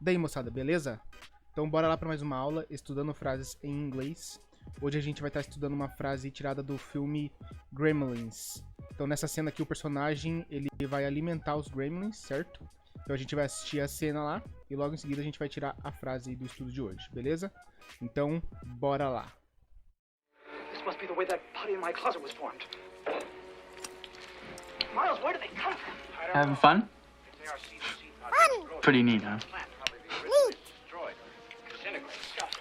Daí, moçada, beleza? Então bora lá para mais uma aula estudando frases em inglês. Hoje a gente vai estar estudando uma frase tirada do filme Gremlins. Então nessa cena aqui o personagem ele vai alimentar os Gremlins, certo? Então a gente vai assistir a cena lá e logo em seguida a gente vai tirar a frase do estudo de hoje, beleza? Então bora lá. This must be the way that putty in my closet was formed. Miles, where do they come from? Having fun? Pretty neat, huh?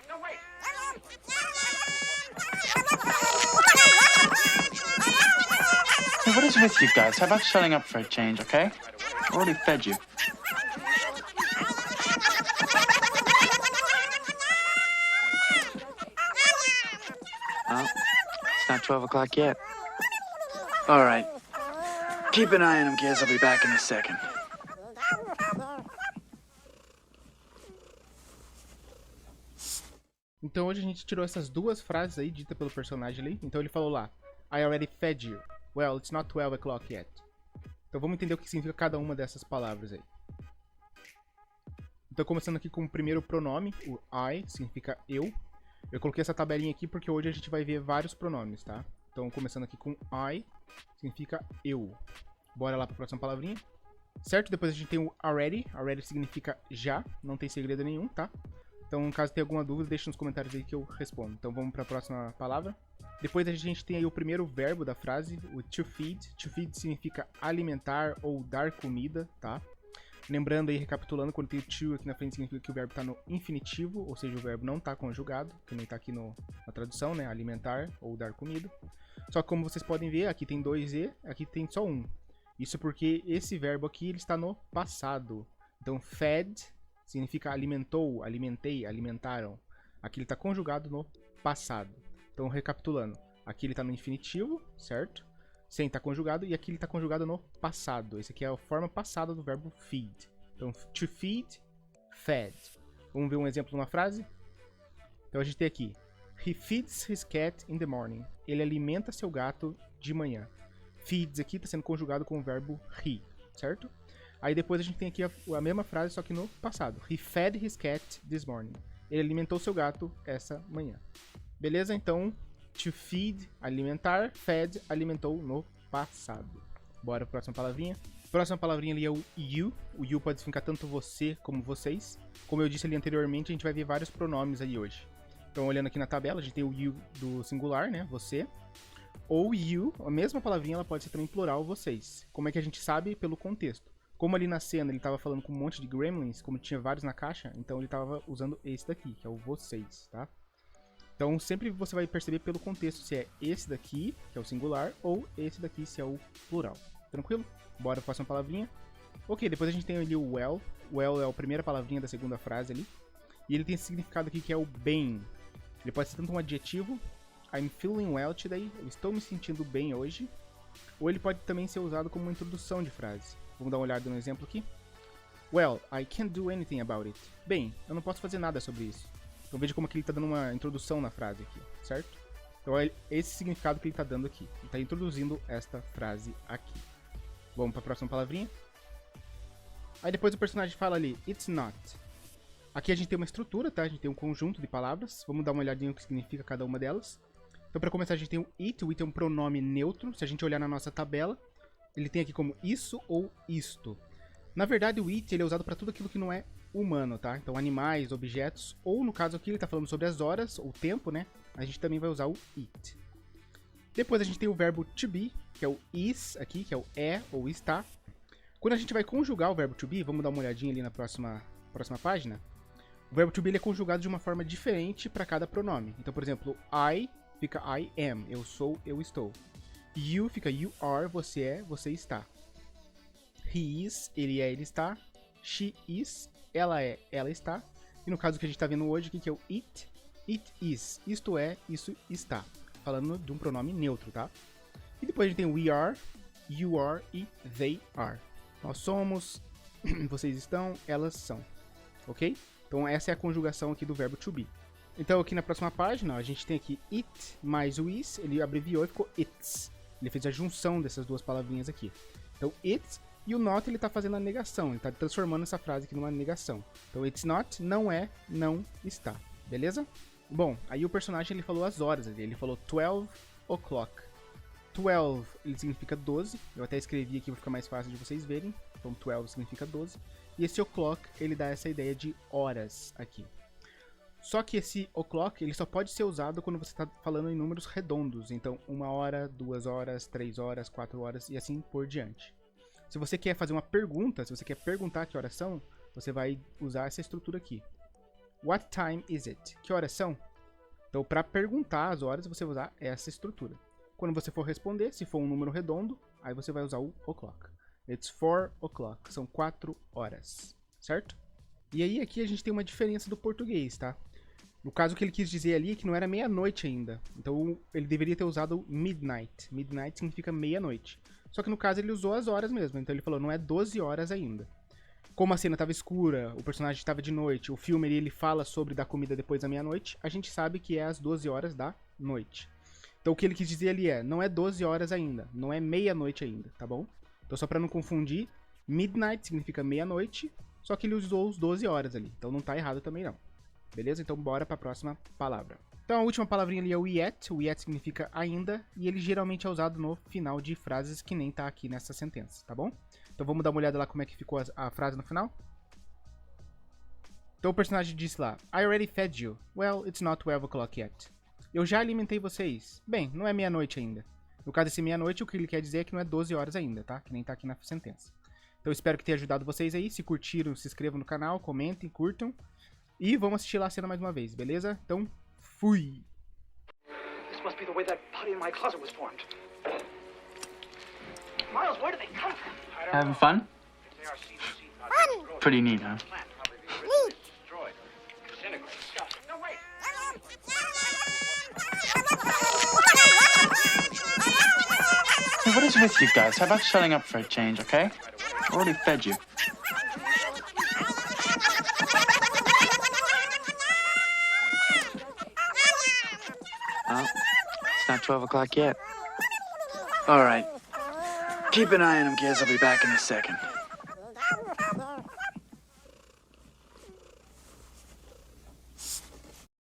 No, wait. Hey, what is with you guys? How about shutting up for a change, okay? I already fed you. Well, it's not 12 o'clock yet. All right. Keep an eye on him, kids. I'll be back in a second. Então hoje a gente tirou essas duas frases aí ditas pelo personagem ali. Então ele falou lá, I already fed you. Well, it's not 12 o'clock yet. Então vamos entender o que significa cada uma dessas palavras aí. Então começando aqui com o primeiro pronome, o I, significa eu. Eu coloquei essa tabelinha aqui porque hoje a gente vai ver vários pronomes, tá? Então começando aqui com I, significa eu. Bora lá para a próxima palavrinha. Certo? Depois a gente tem o already. Already significa já, não tem segredo nenhum, tá? Então, caso tenha alguma dúvida, deixa nos comentários aí que eu respondo. Então, vamos para a próxima palavra. Depois a gente tem aí o primeiro verbo da frase, o to feed. To feed significa alimentar ou dar comida, tá? Lembrando aí, recapitulando, quando tem o to aqui na frente, significa que o verbo está no infinitivo, ou seja, o verbo não está conjugado, que nem está aqui na tradução, né? Alimentar ou dar comida. Só que como vocês podem ver, aqui tem dois E, aqui tem só um. Isso porque esse verbo aqui ele está no passado. Então, fed significa alimentou, alimentei, alimentaram. Aqui ele está conjugado no passado. Então, recapitulando. Aqui ele está no infinitivo, certo? Sem estar conjugado. E aqui ele está conjugado no passado. Esse aqui é a forma passada do verbo feed. Então, to feed, fed. Vamos ver um exemplo de uma frase? Então, a gente tem aqui. He feeds his cat in the morning. Ele alimenta seu gato de manhã. Feeds aqui está sendo conjugado com o verbo he, certo? Aí depois a gente tem aqui a mesma frase, só que no passado. He fed his cat this morning. Ele alimentou seu gato essa manhã. Beleza? Então, to feed, alimentar. Fed, alimentou no passado. Bora para a próxima palavrinha. Próxima palavrinha ali é o you. O you pode significar tanto você como vocês. Como eu disse ali anteriormente, a gente vai ver vários pronomes aí hoje. Então, olhando aqui na tabela, a gente tem o you do singular, né? Você. Ou you, a mesma palavrinha, ela pode ser também plural, vocês. Como é que a gente sabe? Pelo contexto. Como ali na cena ele estava falando com um monte de gremlins, como tinha vários na caixa, então ele estava usando esse daqui, que é o vocês, tá? Então sempre você vai perceber pelo contexto se é esse daqui, que é o singular, ou esse daqui, se é o plural. Tranquilo? Bora para a próxima palavrinha. Ok, depois a gente tem ali o well. Well é a primeira palavrinha da segunda frase ali. E ele tem esse significado aqui que é o bem. Ele pode ser tanto um adjetivo, I'm feeling well today, eu estou me sentindo bem hoje. Ou ele pode também ser usado como uma introdução de frase. Vamos dar uma olhada no exemplo aqui. Well, I can't do anything about it. Bem, eu não posso fazer nada sobre isso. Então veja como aqui ele está dando uma introdução na frase aqui, certo? Então é esse significado que ele está dando aqui. Ele está introduzindo esta frase aqui. Vamos para a próxima palavrinha. Aí depois o personagem fala ali, it's not. Aqui a gente tem uma estrutura, tá? A gente tem um conjunto de palavras. Vamos dar uma olhadinha no que significa cada uma delas. Então para começar a gente tem o it. O it é um pronome neutro. Se a gente olhar na nossa tabela, ele tem aqui como isso ou isto. Na verdade, o it ele é usado para tudo aquilo que não é humano, tá? Então, animais, objetos, ou no caso aqui ele está falando sobre as horas, ou tempo, né? A gente também vai usar o it. Depois a gente tem o verbo to be, que é o is aqui, que é o é ou está. Quando a gente vai conjugar o verbo to be, vamos dar uma olhadinha ali na próxima página. O verbo to be ele é conjugado de uma forma diferente para cada pronome. Então, por exemplo, I fica I am, eu sou, eu estou. You fica you are, você é, você está. He is, ele é, ele está. She is, ela é, ela está. E no caso que a gente está vendo hoje, o que é o it? It is, isto é, isso está. Falando de um pronome neutro, tá? E depois a gente tem we are, you are e they are. Nós somos, vocês estão, elas são. Ok? Então essa é a conjugação aqui do verbo to be. Então aqui na próxima página, ó, a gente tem aqui it mais o is, ele abreviou e ficou it's. Ele fez a junção dessas duas palavrinhas aqui. Então it E o not ele tá fazendo a negação, ele tá transformando essa frase aqui numa negação. Então, it's not, não é, não está. Beleza? Bom, aí o personagem ele falou as horas, ele falou 12 o'clock. 12 ele significa 12, eu até escrevi aqui para ficar mais fácil de vocês verem. Então 12 significa 12. E esse o'clock ele dá essa ideia de horas aqui. Só que esse o'clock ele só pode ser usado quando você está falando em números redondos. Então 1 hora, 2 horas, 3 horas, 4 horas e assim por diante. Se você quer fazer uma pergunta, se você quer perguntar que horas são, você vai usar essa estrutura aqui. What time is it? Que horas são? Então, para perguntar as horas, você vai usar essa estrutura. Quando você for responder, se for um número redondo, aí você vai usar o o'clock. It's 4 o'clock. São 4 horas. Certo? E aí, aqui a gente tem uma diferença do português, tá? No caso, o que ele quis dizer ali é que não era meia-noite ainda. Então, ele deveria ter usado midnight. Midnight significa meia-noite. Só que no caso, ele usou as horas mesmo. Então, ele falou, não é 12 horas ainda. Como a cena estava escura, o personagem estava de noite, o filme ele fala sobre dar comida depois da meia-noite, a gente sabe que é às 12 horas da noite. Então o que ele quis dizer ali é, não é 12 horas ainda, não é meia-noite ainda, tá bom? Então só para não confundir, midnight significa meia-noite, só que ele usou os 12 horas ali, então não tá errado também não. Beleza? Então bora para a próxima palavra. Então a última palavrinha ali é o yet significa ainda, e ele geralmente é usado no final de frases que nem tá aqui nessa sentença, tá bom? Então vamos dar uma olhada lá como é que ficou a frase no final. Então o personagem disse lá, I already fed you. Well, it's not 12 o'clock yet. Eu já alimentei vocês. Bem, não é meia-noite ainda. No caso desse meia-noite, o que ele quer dizer é que não é 12 horas ainda, tá? Que nem tá aqui na sentença. Então eu espero que tenha ajudado vocês aí. Se curtiram, se inscrevam no canal, comentem, curtam. E vamos assistir lá a cena mais uma vez, beleza? Então, fui! This must be the way that putty in my closet was formed. Miles, where do they come from? Having fun? Pretty neat, huh? No, wait. Hey, what is with you guys? How about shutting up for a change, okay? I already fed you. Oh, it's not 12 o'clock yet. All right. Keep an eye on him, kids. I'll be back in a second.